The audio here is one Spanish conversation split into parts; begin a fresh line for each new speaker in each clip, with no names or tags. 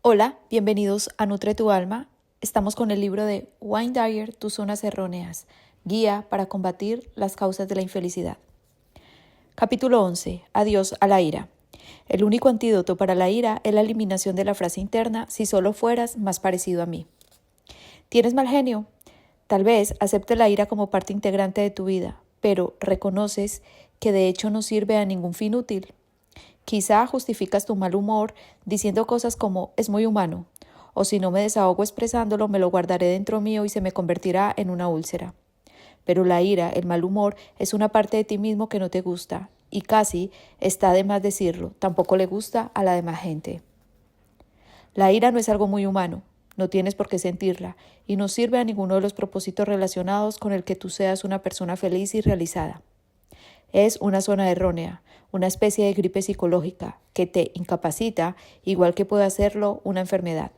Hola, bienvenidos a Nutre tu Alma. Estamos con el libro de Wayne Dyer, Tus zonas erróneas, guía para combatir las causas de la infelicidad. Capítulo 11. Adiós a la ira. El único antídoto para la ira es la eliminación de la frase interna si solo fueras más parecido a mí. ¿Tienes mal genio? Tal vez aceptes la ira como parte integrante de tu vida, pero reconoces que de hecho no sirve a ningún fin útil. Quizá justificas tu mal humor diciendo cosas como es muy humano, o si no me desahogo expresándolo me lo guardaré dentro mío y se me convertirá en una úlcera. Pero la ira, el mal humor, es una parte de ti mismo que no te gusta, y casi está de más decirlo, tampoco le gusta a la demás gente. La ira no es algo muy humano, no tienes por qué sentirla, y no sirve a ninguno de los propósitos relacionados con el que tú seas una persona feliz y realizada. Es una zona errónea, una especie de gripe psicológica que te incapacita, igual que puede hacerlo una enfermedad.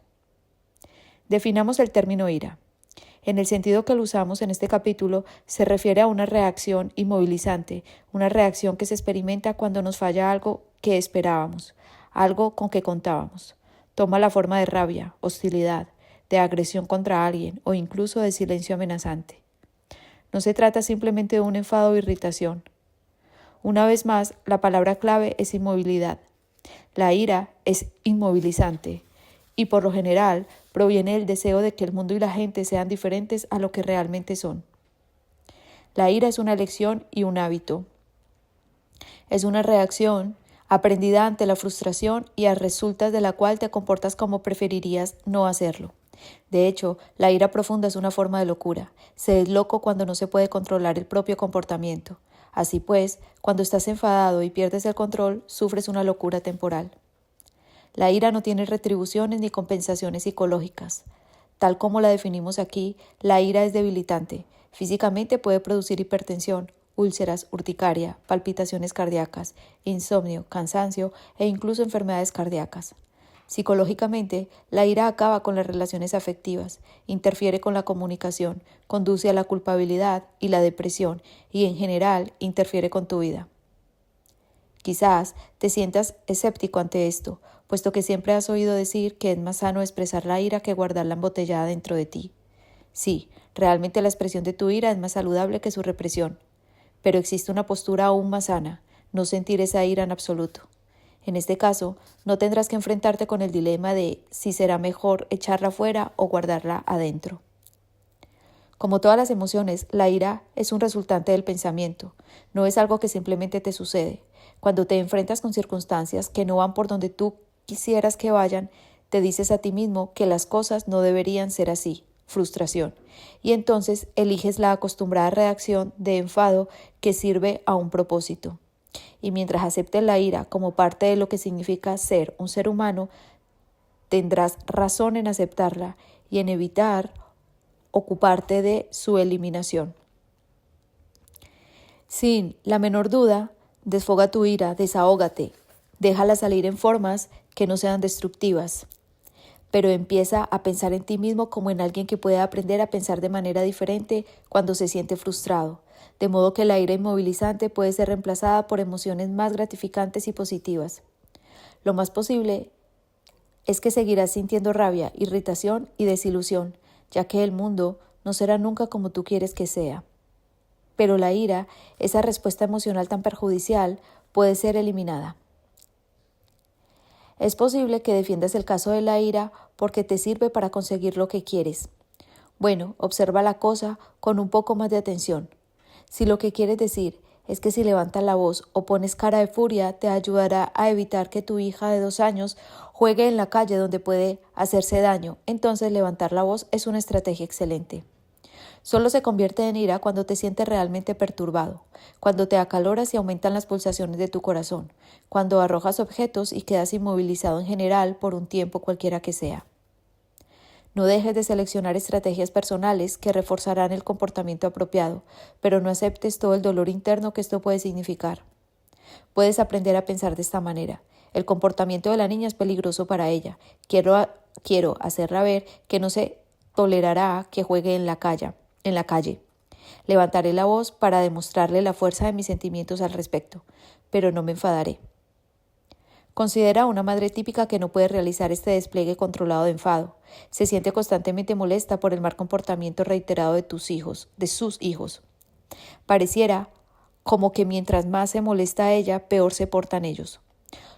Definamos el término ira. En el sentido que lo usamos en este capítulo, se refiere a una reacción inmovilizante, una reacción que se experimenta cuando nos falla algo que esperábamos, algo con que contábamos. Toma la forma de rabia, hostilidad, de agresión contra alguien o incluso de silencio amenazante. No se trata simplemente de un enfado o irritación. Una vez más, la palabra clave es inmovilidad. La ira es inmovilizante y por lo general proviene del deseo de que el mundo y la gente sean diferentes a lo que realmente son. La ira es una elección y un hábito. Es una reacción aprendida ante la frustración y a resultas de la cual te comportas como preferirías no hacerlo. De hecho, la ira profunda es una forma de locura. Se es loco cuando no se puede controlar el propio comportamiento. Así pues, cuando estás enfadado y pierdes el control, sufres una locura temporal. La ira no tiene retribuciones ni compensaciones psicológicas. Tal como la definimos aquí, la ira es debilitante. Físicamente puede producir hipertensión, úlceras, urticaria, palpitaciones cardíacas, insomnio, cansancio e incluso enfermedades cardíacas. Psicológicamente, la ira acaba con las relaciones afectivas, interfiere con la comunicación, conduce a la culpabilidad y la depresión y, en general, interfiere con tu vida. Quizás te sientas escéptico ante esto, puesto que siempre has oído decir que es más sano expresar la ira que guardarla embotellada dentro de ti. Sí, realmente la expresión de tu ira es más saludable que su represión, pero existe una postura aún más sana, no sentir esa ira en absoluto. En este caso, no tendrás que enfrentarte con el dilema de si será mejor echarla fuera o guardarla adentro. Como todas las emociones, la ira es un resultante del pensamiento, no es algo que simplemente te sucede. Cuando te enfrentas con circunstancias que no van por donde tú quisieras que vayan, te dices a ti mismo que las cosas no deberían ser así, frustración, y entonces eliges la acostumbrada reacción de enfado que sirve a un propósito. Y mientras aceptes la ira como parte de lo que significa ser un ser humano, tendrás razón en aceptarla y en evitar ocuparte de su eliminación. Sin la menor duda, desfoga tu ira, desahógate, déjala salir en formas que no sean destructivas, pero empieza a pensar en ti mismo como en alguien que puede aprender a pensar de manera diferente cuando se siente frustrado, de modo que la ira inmovilizante puede ser reemplazada por emociones más gratificantes y positivas. Lo más posible es que seguirás sintiendo rabia, irritación y desilusión, ya que el mundo no será nunca como tú quieres que sea. Pero la ira, esa respuesta emocional tan perjudicial, puede ser eliminada. Es posible que defiendas el caso de la ira porque te sirve para conseguir lo que quieres. Bueno, observa la cosa con un poco más de atención. Si lo que quieres decir es que si levantas la voz o pones cara de furia te ayudará a evitar que tu hija de 2 años juegue en la calle donde puede hacerse daño, entonces levantar la voz es una estrategia excelente. Solo se convierte en ira cuando te sientes realmente perturbado, cuando te acaloras y aumentan las pulsaciones de tu corazón, cuando arrojas objetos y quedas inmovilizado en general por un tiempo cualquiera que sea. No dejes de seleccionar estrategias personales que reforzarán el comportamiento apropiado, pero no aceptes todo el dolor interno que esto puede significar. Puedes aprender a pensar de esta manera. El comportamiento de la niña es peligroso para ella. Quiero hacerla ver que no se tolerará que juegue en la calle. Levantaré la voz para demostrarle la fuerza de mis sentimientos al respecto, pero no me enfadaré. Considera a una madre típica que no puede realizar este despliegue controlado de enfado. Se siente constantemente molesta por el mal comportamiento reiterado de sus hijos. Pareciera como que mientras más se molesta a ella, peor se portan ellos.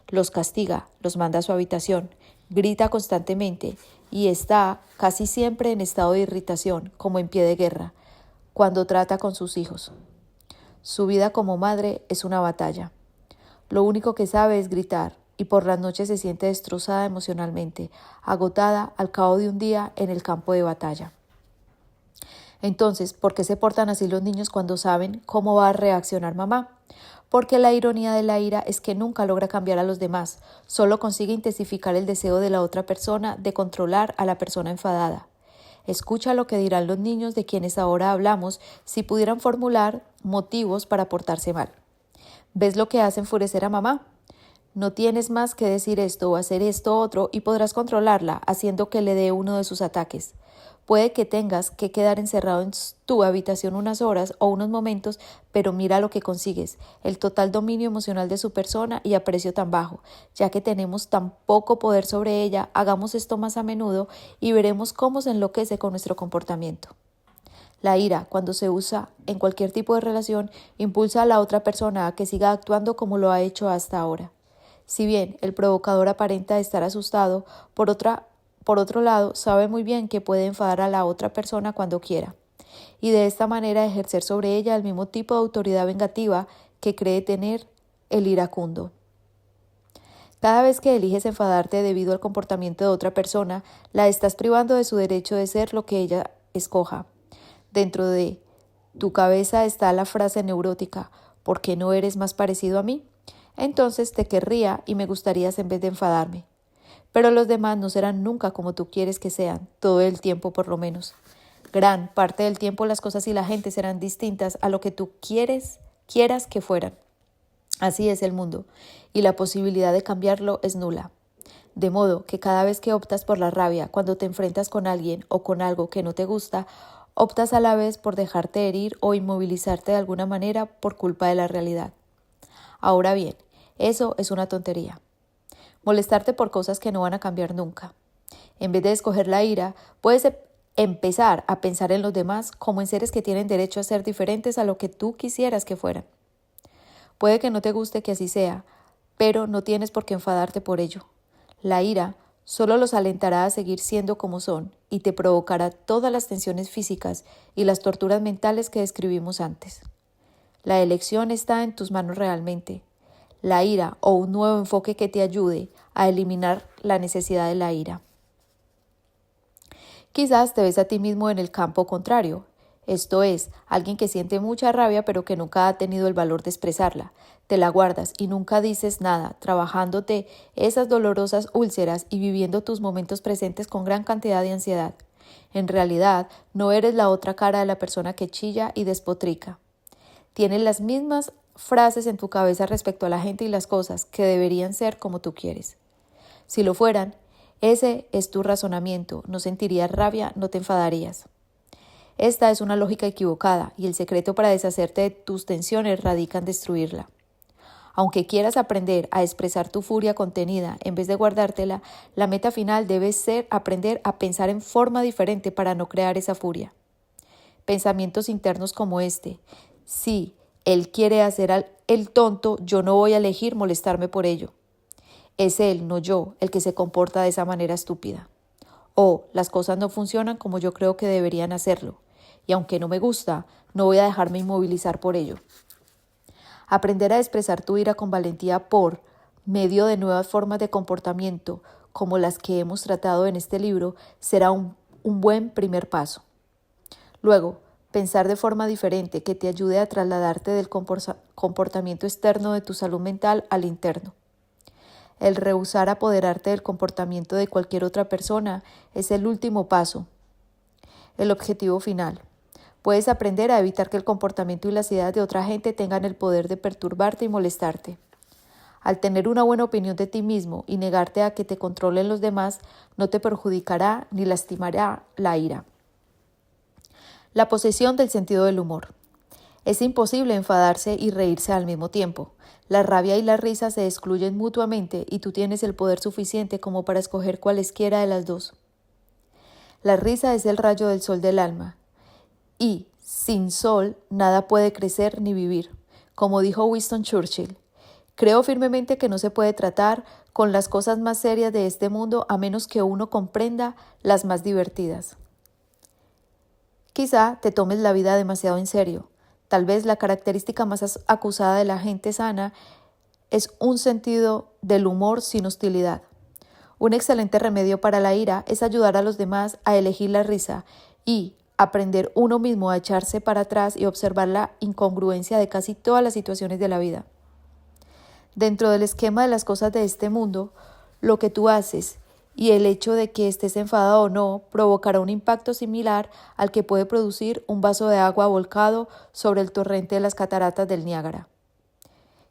Los castiga, los manda a su habitación, grita constantemente y está casi siempre en estado de irritación, como en pie de guerra, cuando trata con sus hijos. Su vida como madre es una batalla. Lo único que sabe es gritar y por las noches se siente destrozada emocionalmente, agotada al cabo de un día en el campo de batalla. Entonces, ¿por qué se portan así los niños cuando saben cómo va a reaccionar mamá? Porque la ironía de la ira es que nunca logra cambiar a los demás, solo consigue intensificar el deseo de la otra persona de controlar a la persona enfadada. Escucha lo que dirán los niños de quienes ahora hablamos si pudieran formular motivos para portarse mal. ¿Ves lo que hace enfurecer a mamá? No tienes más que decir esto o hacer esto otro y podrás controlarla haciendo que le dé uno de sus ataques. Puede que tengas que quedar encerrado en tu habitación unas horas o unos momentos, pero mira lo que consigues, el total dominio emocional de su persona y a precio tan bajo. Ya que tenemos tan poco poder sobre ella, hagamos esto más a menudo y veremos cómo se enloquece con nuestro comportamiento. La ira, cuando se usa en cualquier tipo de relación, impulsa a la otra persona a que siga actuando como lo ha hecho hasta ahora. Si bien el provocador aparenta estar asustado, por otro lado, sabe muy bien que puede enfadar a la otra persona cuando quiera, y de esta manera ejercer sobre ella el mismo tipo de autoridad vengativa que cree tener el iracundo. Cada vez que eliges enfadarte debido al comportamiento de otra persona, la estás privando de su derecho de ser lo que ella escoja. Dentro de tu cabeza está la frase neurótica, ¿por qué no eres más parecido a mí? Entonces te querría y me gustarías en vez de enfadarme. Pero los demás no serán nunca como tú quieres que sean, todo el tiempo por lo menos. Gran parte del tiempo las cosas y la gente serán distintas a lo que tú quieras que fueran. Así es el mundo, y la posibilidad de cambiarlo es nula. De modo que cada vez que optas por la rabia, cuando te enfrentas con alguien o con algo que no te gusta, optas a la vez por dejarte herir o inmovilizarte de alguna manera por culpa de la realidad. Ahora bien, eso es una tontería. Molestarte por cosas que no van a cambiar nunca. En vez de escoger la ira, puedes empezar a pensar en los demás como en seres que tienen derecho a ser diferentes a lo que tú quisieras que fueran. Puede que no te guste que así sea, pero no tienes por qué enfadarte por ello. La ira solo los alentará a seguir siendo como son y te provocará todas las tensiones físicas y las torturas mentales que describimos antes. La elección está en tus manos realmente. La ira o un nuevo enfoque que te ayude a eliminar la necesidad de la ira. Quizás te ves a ti mismo en el campo contrario, esto es, alguien que siente mucha rabia pero que nunca ha tenido el valor de expresarla. Te la guardas y nunca dices nada, trabajándote esas dolorosas úlceras y viviendo tus momentos presentes con gran cantidad de ansiedad. En realidad, no eres la otra cara de la persona que chilla y despotrica. Tienes las mismas frases en tu cabeza respecto a la gente y las cosas que deberían ser como tú quieres. Si lo fueran, ese es tu razonamiento, no sentirías rabia, no te enfadarías. Esta es una lógica equivocada y el secreto para deshacerte de tus tensiones radica en destruirla. Aunque quieras aprender a expresar tu furia contenida en vez de guardártela, la meta final debe ser aprender a pensar en forma diferente para no crear esa furia. Pensamientos internos como este: si él quiere hacer el tonto, yo no voy a elegir molestarme por ello. Es él, no yo, el que se comporta de esa manera estúpida. O las cosas no funcionan como yo creo que deberían hacerlo, y aunque no me gusta, no voy a dejarme inmovilizar por ello. Aprender a expresar tu ira con valentía por medio de nuevas formas de comportamiento, como las que hemos tratado en este libro, será un buen primer paso. Luego, pensar de forma diferente que te ayude a trasladarte del comportamiento externo de tu salud mental al interno. El rehusar apoderarte del comportamiento de cualquier otra persona es el último paso, el objetivo final. Puedes aprender a evitar que el comportamiento y las ideas de otra gente tengan el poder de perturbarte y molestarte. Al tener una buena opinión de ti mismo y negarte a que te controlen los demás, no te perjudicará ni lastimará la ira. La posesión del sentido del humor. Es imposible enfadarse y reírse al mismo tiempo. La rabia y la risa se excluyen mutuamente y tú tienes el poder suficiente como para escoger cualesquiera de las dos. La risa es el rayo del sol del alma y, sin sol, nada puede crecer ni vivir. Como dijo Winston Churchill, creo firmemente que no se puede tratar con las cosas más serias de este mundo a menos que uno comprenda las más divertidas. Quizá te tomes la vida demasiado en serio. Tal vez la característica más acusada de la gente sana es un sentido del humor sin hostilidad. Un excelente remedio para la ira es ayudar a los demás a elegir la risa y aprender uno mismo a echarse para atrás y observar la incongruencia de casi todas las situaciones de la vida. Dentro del esquema de las cosas de este mundo, lo que tú haces y el hecho de que estés enfadado o no provocará un impacto similar al que puede producir un vaso de agua volcado sobre el torrente de las cataratas del Niágara.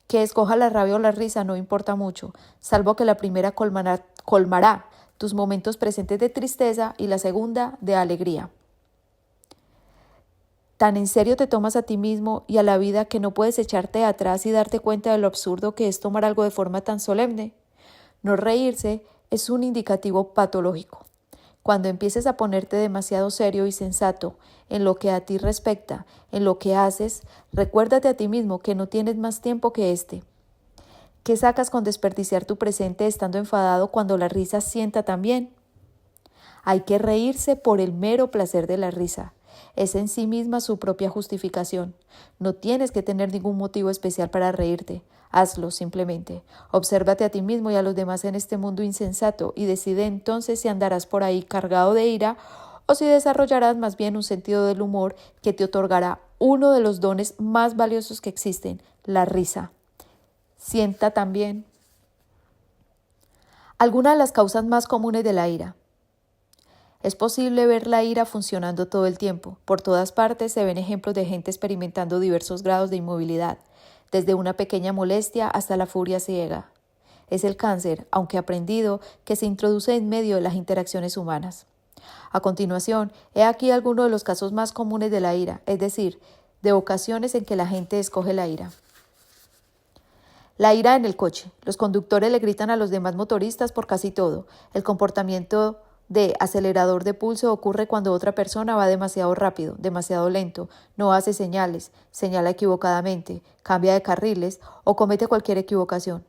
Que escoja la rabia o la risa no importa mucho, salvo que la primera colmará tus momentos presentes de tristeza y la segunda de alegría. Tan en serio te tomas a ti mismo y a la vida que no puedes echarte atrás y darte cuenta de lo absurdo que es tomar algo de forma tan solemne. No reírse es un indicativo patológico. Cuando empieces a ponerte demasiado serio y sensato en lo que a ti respecta, en lo que haces, recuérdate a ti mismo que no tienes más tiempo que este. ¿Qué sacas con desperdiciar tu presente estando enfadado cuando la risa sienta tan bien? Hay que reírse por el mero placer de la risa. Es en sí misma su propia justificación. No tienes que tener ningún motivo especial para reírte. Hazlo simplemente. Obsérvate a ti mismo y a los demás en este mundo insensato y decide entonces si andarás por ahí cargado de ira o si desarrollarás más bien un sentido del humor que te otorgará uno de los dones más valiosos que existen, la risa. Sienta también. Algunas de las causas más comunes de la ira. Es posible ver la ira funcionando todo el tiempo. Por todas partes se ven ejemplos de gente experimentando diversos grados de inmovilidad, desde una pequeña molestia hasta la furia ciega. Es el cáncer, aunque aprendido, que se introduce en medio de las interacciones humanas. A continuación, he aquí algunos de los casos más comunes de la ira, es decir, de ocasiones en que la gente escoge la ira. La ira en el coche. Los conductores le gritan a los demás motoristas por casi todo. El comportamiento de acelerador de pulso ocurre cuando otra persona va demasiado rápido, demasiado lento, no hace señales, señala equivocadamente, cambia de carriles o comete cualquier equivocación.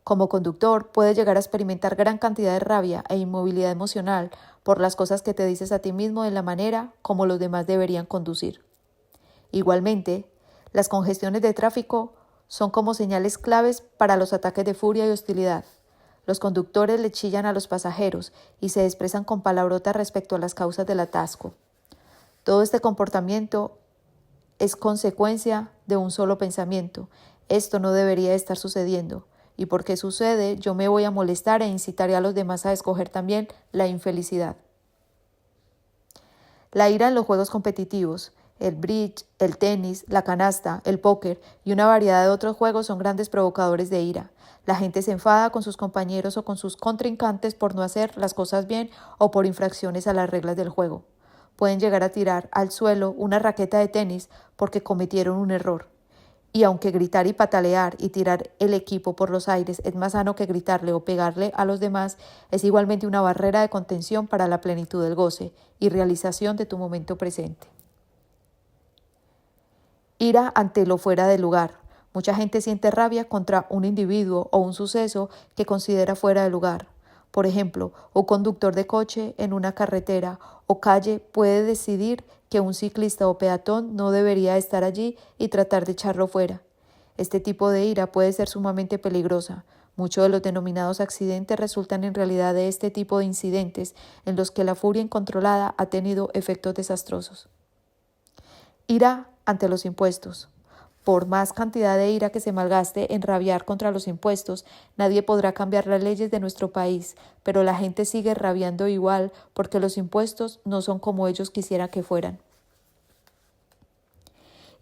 Como conductor, puedes llegar a experimentar gran cantidad de rabia e inmovilidad emocional por las cosas que te dices a ti mismo en la manera como los demás deberían conducir. Igualmente, las congestiones de tráfico son como señales claves para los ataques de furia y hostilidad. Los conductores le chillan a los pasajeros y se expresan con palabrotas respecto a las causas del atasco. Todo este comportamiento es consecuencia de un solo pensamiento. Esto no debería estar sucediendo. Y porque sucede, yo me voy a molestar e incitaré a los demás a escoger también la infelicidad. La ira en los juegos competitivos. El bridge, el tenis, la canasta, el póker y una variedad de otros juegos son grandes provocadores de ira. La gente se enfada con sus compañeros o con sus contrincantes por no hacer las cosas bien o por infracciones a las reglas del juego. Pueden llegar a tirar al suelo una raqueta de tenis porque cometieron un error. Y aunque gritar y patalear y tirar el equipo por los aires es más sano que gritarle o pegarle a los demás, es igualmente una barrera de contención para la plenitud del goce y realización de tu momento presente. Ira ante lo fuera de lugar. Mucha gente siente rabia contra un individuo o un suceso que considera fuera de lugar. Por ejemplo, un conductor de coche en una carretera o calle puede decidir que un ciclista o peatón no debería estar allí y tratar de echarlo fuera. Este tipo de ira puede ser sumamente peligrosa. Muchos de los denominados accidentes resultan en realidad de este tipo de incidentes en los que la furia incontrolada ha tenido efectos desastrosos. Ira ante los impuestos. Por más cantidad de ira que se malgaste en rabiar contra los impuestos, nadie podrá cambiar las leyes de nuestro país, pero la gente sigue rabiando igual porque los impuestos no son como ellos quisieran que fueran.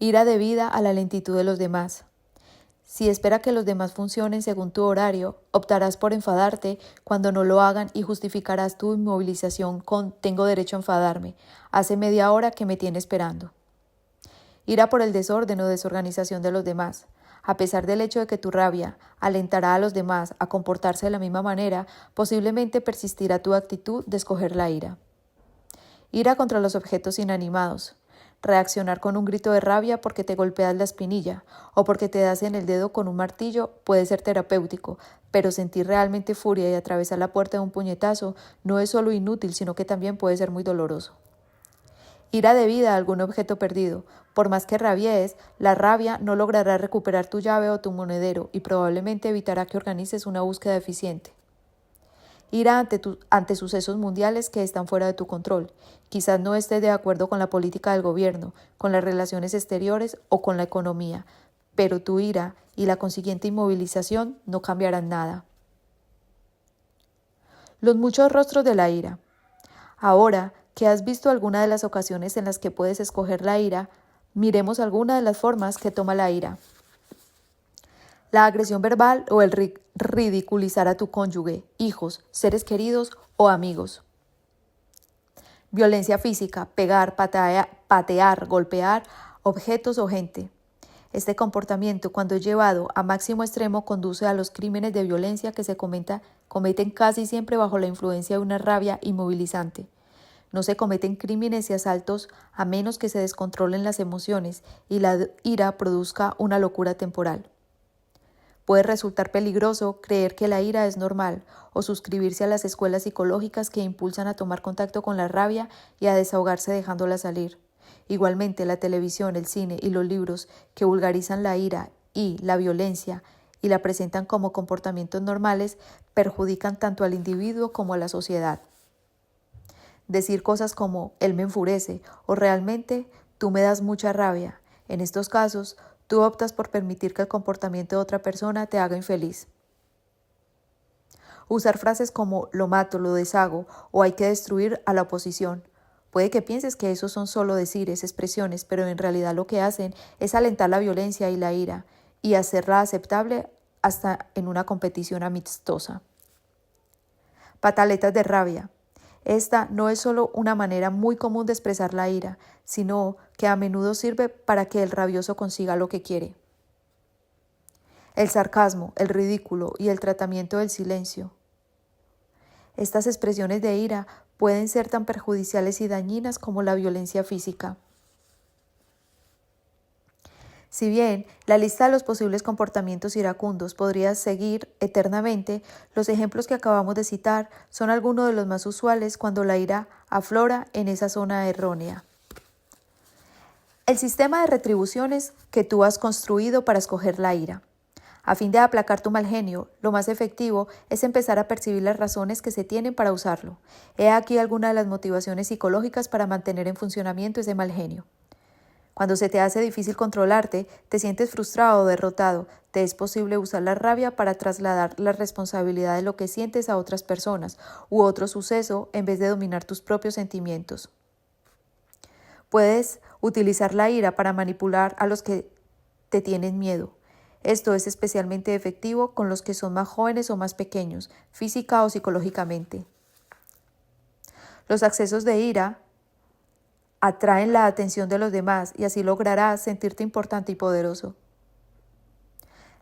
Ira debida a la lentitud de los demás. Si espera que los demás funcionen según tu horario, optarás por enfadarte cuando no lo hagan y justificarás tu inmovilización con «tengo derecho a enfadarme, hace media hora que me tiene esperando». Ira por el desorden o desorganización de los demás. A pesar del hecho de que tu rabia alentará a los demás a comportarse de la misma manera, posiblemente persistirá tu actitud de escoger la ira. Ira contra los objetos inanimados. Reaccionar con un grito de rabia porque te golpeas la espinilla o porque te das en el dedo con un martillo puede ser terapéutico, pero sentir realmente furia y atravesar la puerta de un puñetazo no es solo inútil, sino que también puede ser muy doloroso. Ira debida a algún objeto perdido. Por más que rabies, la rabia no logrará recuperar tu llave o tu monedero y probablemente evitará que organices una búsqueda eficiente. Ira ante sucesos mundiales que están fuera de tu control. Quizás no estés de acuerdo con la política del gobierno, con las relaciones exteriores o con la economía, pero tu ira y la consiguiente inmovilización no cambiarán nada. Los muchos rostros de la ira. Ahora que has visto alguna de las ocasiones en las que puedes escoger la ira, miremos alguna de las formas que toma la ira. La agresión verbal o el ridiculizar a tu cónyuge, hijos, seres queridos o amigos. Violencia física, pegar, patear, golpear objetos o gente. Este comportamiento, cuando llevado a máximo extremo, conduce a los crímenes de violencia que se cometen casi siempre bajo la influencia de una rabia inmovilizante. No se cometen crímenes y asaltos a menos que se descontrolen las emociones y la ira produzca una locura temporal. Puede resultar peligroso creer que la ira es normal o suscribirse a las escuelas psicológicas que impulsan a tomar contacto con la rabia y a desahogarse dejándola salir. Igualmente, la televisión, el cine y los libros que vulgarizan la ira y la violencia y la presentan como comportamientos normales perjudican tanto al individuo como a la sociedad. Decir cosas como él me enfurece o realmente tú me das mucha rabia. En estos casos, tú optas por permitir que el comportamiento de otra persona te haga infeliz. Usar frases como lo mato, lo deshago o hay que destruir a la oposición. Puede que pienses que esos son solo decires, expresiones, pero en realidad lo que hacen es alentar la violencia y la ira y hacerla aceptable hasta en una competición amistosa. Pataletas de rabia. Esta no es solo una manera muy común de expresar la ira, sino que a menudo sirve para que el rabioso consiga lo que quiere. El sarcasmo, el ridículo y el tratamiento del silencio. Estas expresiones de ira pueden ser tan perjudiciales y dañinas como la violencia física. Si bien la lista de los posibles comportamientos iracundos podría seguir eternamente, los ejemplos que acabamos de citar son algunos de los más usuales cuando la ira aflora en esa zona errónea. El sistema de retribuciones que tú has construido para escoger la ira. A fin de aplacar tu mal genio, lo más efectivo es empezar a percibir las razones que se tienen para usarlo. He aquí algunas de las motivaciones psicológicas para mantener en funcionamiento ese mal genio. Cuando se te hace difícil controlarte, te sientes frustrado o derrotado, te es posible usar la rabia para trasladar la responsabilidad de lo que sientes a otras personas u otro suceso en vez de dominar tus propios sentimientos. Puedes utilizar la ira para manipular a los que te tienen miedo. Esto es especialmente efectivo con los que son más jóvenes o más pequeños, física o psicológicamente. Los accesos de ira atraen la atención de los demás y así lograrás sentirte importante y poderoso.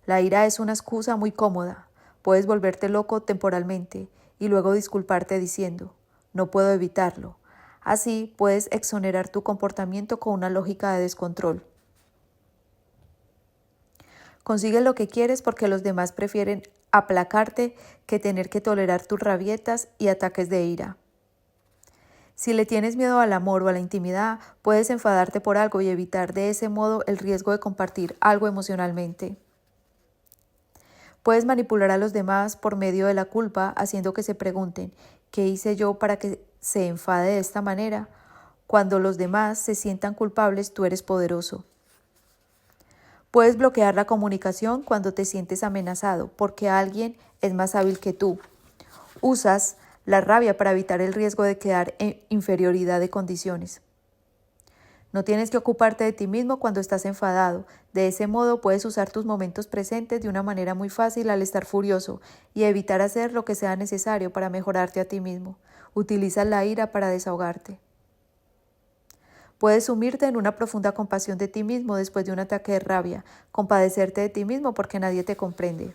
La ira es una excusa muy cómoda. Puedes volverte loco temporalmente y luego disculparte diciendo, no puedo evitarlo. Así puedes exonerar tu comportamiento con una lógica de descontrol. Consigues lo que quieres porque los demás prefieren aplacarte que tener que tolerar tus rabietas y ataques de ira. Si le tienes miedo al amor o a la intimidad, puedes enfadarte por algo y evitar de ese modo el riesgo de compartir algo emocionalmente. Puedes manipular a los demás por medio de la culpa, haciendo que se pregunten, ¿qué hice yo para que se enfade de esta manera? Cuando los demás se sientan culpables, tú eres poderoso. Puedes bloquear la comunicación cuando te sientes amenazado, porque alguien es más hábil que tú. Usas la rabia para evitar el riesgo de quedar en inferioridad de condiciones. No tienes que ocuparte de ti mismo cuando estás enfadado. De ese modo puedes usar tus momentos presentes de una manera muy fácil al estar furioso y evitar hacer lo que sea necesario para mejorarte a ti mismo. Utiliza la ira para desahogarte. Puedes sumirte en una profunda compasión de ti mismo después de un ataque de rabia, compadecerte de ti mismo porque nadie te comprende.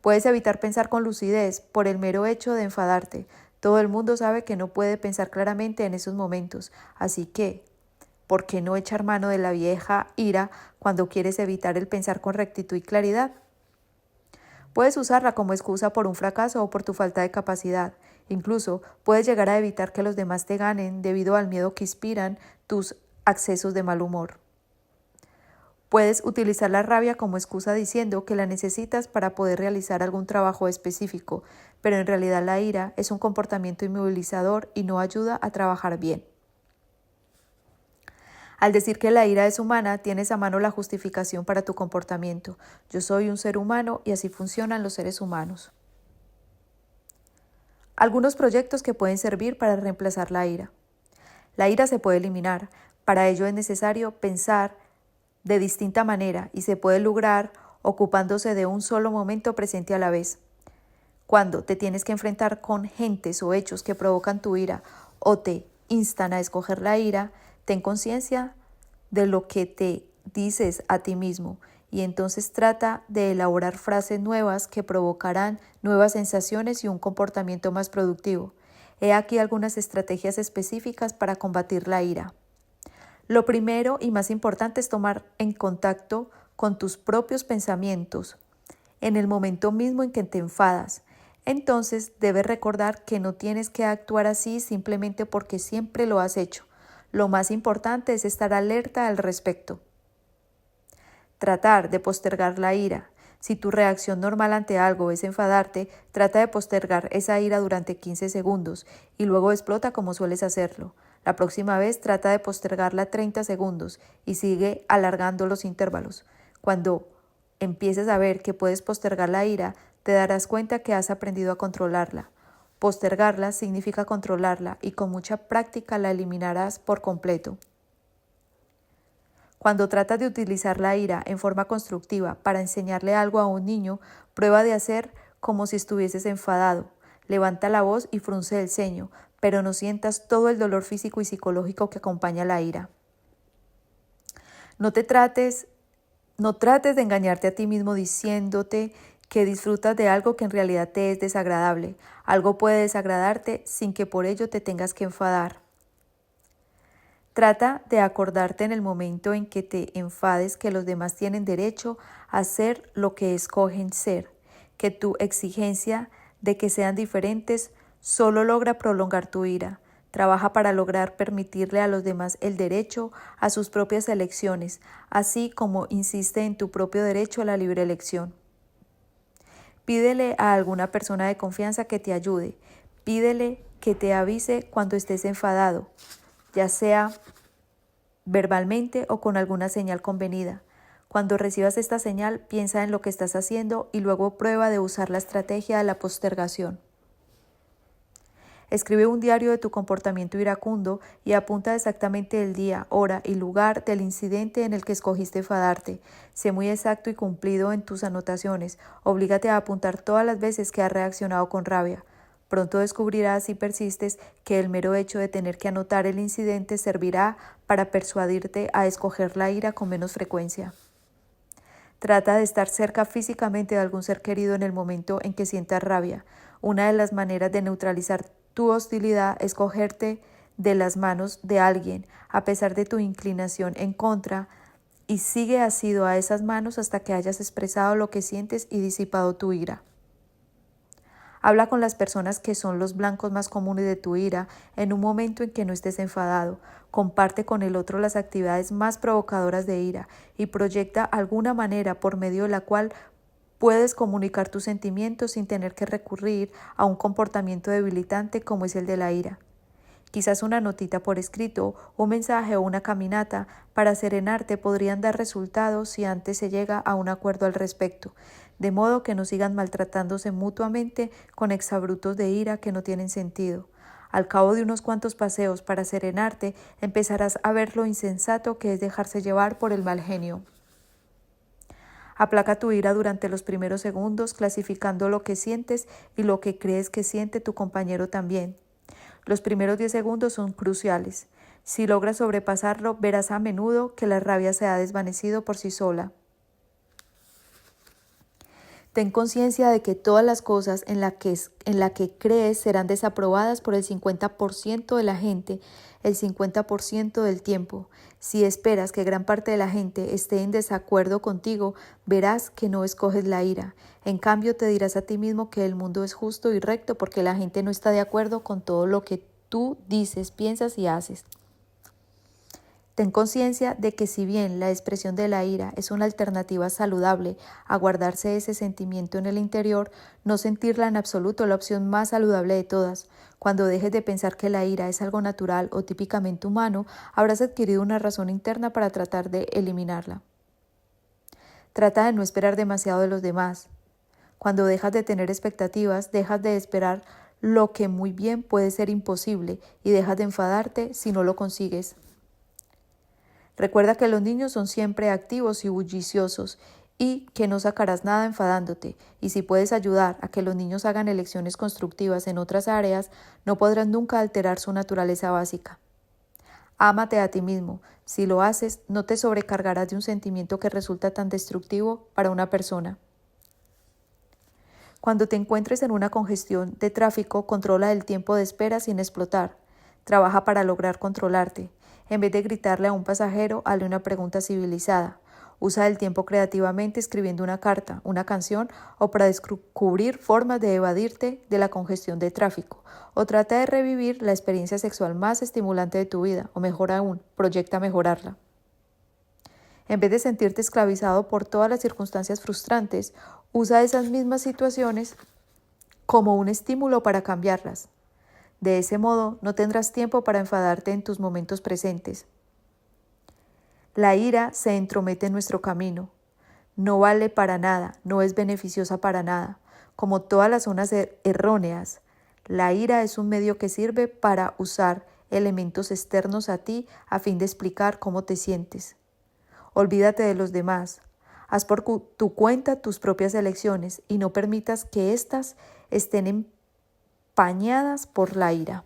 Puedes evitar pensar con lucidez por el mero hecho de enfadarte. Todo el mundo sabe que no puede pensar claramente en esos momentos, así que, ¿por qué no echar mano de la vieja ira cuando quieres evitar el pensar con rectitud y claridad? Puedes usarla como excusa por un fracaso o por tu falta de capacidad. Incluso puedes llegar a evitar que los demás te ganen debido al miedo que inspiran tus accesos de mal humor. Puedes utilizar la rabia como excusa diciendo que la necesitas para poder realizar algún trabajo específico, pero en realidad la ira es un comportamiento inmovilizador y no ayuda a trabajar bien. Al decir que la ira es humana, tienes a mano la justificación para tu comportamiento. Yo soy un ser humano y así funcionan los seres humanos. Algunos proyectos que pueden servir para reemplazar la ira. La ira se puede eliminar. Para ello es necesario pensar de distinta manera y se puede lograr ocupándose de un solo momento presente a la vez. Cuando te tienes que enfrentar con gentes o hechos que provocan tu ira o te instan a escoger la ira, ten conciencia de lo que te dices a ti mismo y entonces trata de elaborar frases nuevas que provocarán nuevas sensaciones y un comportamiento más productivo. He aquí algunas estrategias específicas para combatir la ira. Lo primero y más importante es tomar en contacto con tus propios pensamientos en el momento mismo en que te enfadas. Entonces debes recordar que no tienes que actuar así simplemente porque siempre lo has hecho. Lo más importante es estar alerta al respecto. Tratar de postergar la ira. Si tu reacción normal ante algo es enfadarte, trata de postergar esa ira durante 15 segundos y luego explota como sueles hacerlo. La próxima vez trata de postergarla 30 segundos y sigue alargando los intervalos. Cuando empieces a ver que puedes postergar la ira, te darás cuenta que has aprendido a controlarla. Postergarla significa controlarla y con mucha práctica la eliminarás por completo. Cuando tratas de utilizar la ira en forma constructiva para enseñarle algo a un niño, prueba de hacer como si estuvieses enfadado. Levanta la voz y frunce el ceño, pero no sientas todo el dolor físico y psicológico que acompaña la ira. No trates de engañarte a ti mismo diciéndote que disfrutas de algo que en realidad te es desagradable. Algo puede desagradarte sin que por ello te tengas que enfadar. Trata de acordarte en el momento en que te enfades que los demás tienen derecho a ser lo que escogen ser, que tu exigencia de que sean diferentes solo logra prolongar tu ira. Trabaja para lograr permitirle a los demás el derecho a sus propias elecciones, así como insiste en tu propio derecho a la libre elección. Pídele a alguna persona de confianza que te ayude. Pídele que te avise cuando estés enfadado, ya sea verbalmente o con alguna señal convenida. Cuando recibas esta señal, piensa en lo que estás haciendo y luego prueba de usar la estrategia de la postergación. Escribe un diario de tu comportamiento iracundo y apunta exactamente el día, hora y lugar del incidente en el que escogiste enfadarte. Sé muy exacto y cumplido en tus anotaciones. Oblígate a apuntar todas las veces que has reaccionado con rabia. Pronto descubrirás, si persistes, que el mero hecho de tener que anotar el incidente servirá para persuadirte a escoger la ira con menos frecuencia. Trata de estar cerca físicamente de algún ser querido en el momento en que sientas rabia. Una de las maneras de neutralizar tu hostilidad es cogerte de las manos de alguien, a pesar de tu inclinación en contra, y sigue asido a esas manos hasta que hayas expresado lo que sientes y disipado tu ira. Habla con las personas que son los blancos más comunes de tu ira en un momento en que no estés enfadado. Comparte con el otro las actividades más provocadoras de ira y proyecta alguna manera por medio de la cual puedes comunicar tus sentimientos sin tener que recurrir a un comportamiento debilitante como es el de la ira. Quizás una notita por escrito, un mensaje o una caminata para serenarte podrían dar resultados si antes se llega a un acuerdo al respecto, de modo que no sigan maltratándose mutuamente con exabruptos de ira que no tienen sentido. Al cabo de unos cuantos paseos para serenarte, empezarás a ver lo insensato que es dejarse llevar por el mal genio. Aplaca tu ira durante los primeros segundos, clasificando lo que sientes y lo que crees que siente tu compañero también. Los primeros 10 segundos son cruciales. Si logras sobrepasarlo, verás a menudo que la rabia se ha desvanecido por sí sola. Ten conciencia de que todas las cosas en la que crees serán desaprobadas por el 50% de la gente el 50% del tiempo. Si esperas que gran parte de la gente esté en desacuerdo contigo, verás que no escoges la ira. En cambio, te dirás a ti mismo que el mundo es justo y recto porque la gente no está de acuerdo con todo lo que tú dices, piensas y haces. Ten conciencia de que si bien la expresión de la ira es una alternativa saludable a guardarse ese sentimiento en el interior, no sentirla en absoluto es la opción más saludable de todas. Cuando dejes de pensar que la ira es algo natural o típicamente humano, habrás adquirido una razón interna para tratar de eliminarla. Trata de no esperar demasiado de los demás. Cuando dejas de tener expectativas, dejas de esperar lo que muy bien puede ser imposible y dejas de enfadarte si no lo consigues. Recuerda que los niños son siempre activos y bulliciosos y que no sacarás nada enfadándote, y si puedes ayudar a que los niños hagan elecciones constructivas en otras áreas, no podrás nunca alterar su naturaleza básica. Ámate a ti mismo. Si lo haces, no te sobrecargarás de un sentimiento que resulta tan destructivo para una persona. Cuando te encuentres en una congestión de tráfico, controla el tiempo de espera sin explotar. Trabaja para lograr controlarte. En vez de gritarle a un pasajero, hazle una pregunta civilizada. Usa el tiempo creativamente escribiendo una carta, una canción o para descubrir formas de evadirte de la congestión de tráfico. O trata de revivir la experiencia sexual más estimulante de tu vida, o mejor aún, proyecta mejorarla. En vez de sentirte esclavizado por todas las circunstancias frustrantes, usa esas mismas situaciones como un estímulo para cambiarlas. De ese modo, no tendrás tiempo para enfadarte en tus momentos presentes. La ira se entromete en nuestro camino. No vale para nada, no es beneficiosa para nada. Como todas las zonas erróneas, la ira es un medio que sirve para usar elementos externos a ti a fin de explicar cómo te sientes. Olvídate de los demás. Haz por tu cuenta tus propias elecciones y no permitas que éstas estén empañadas por la ira.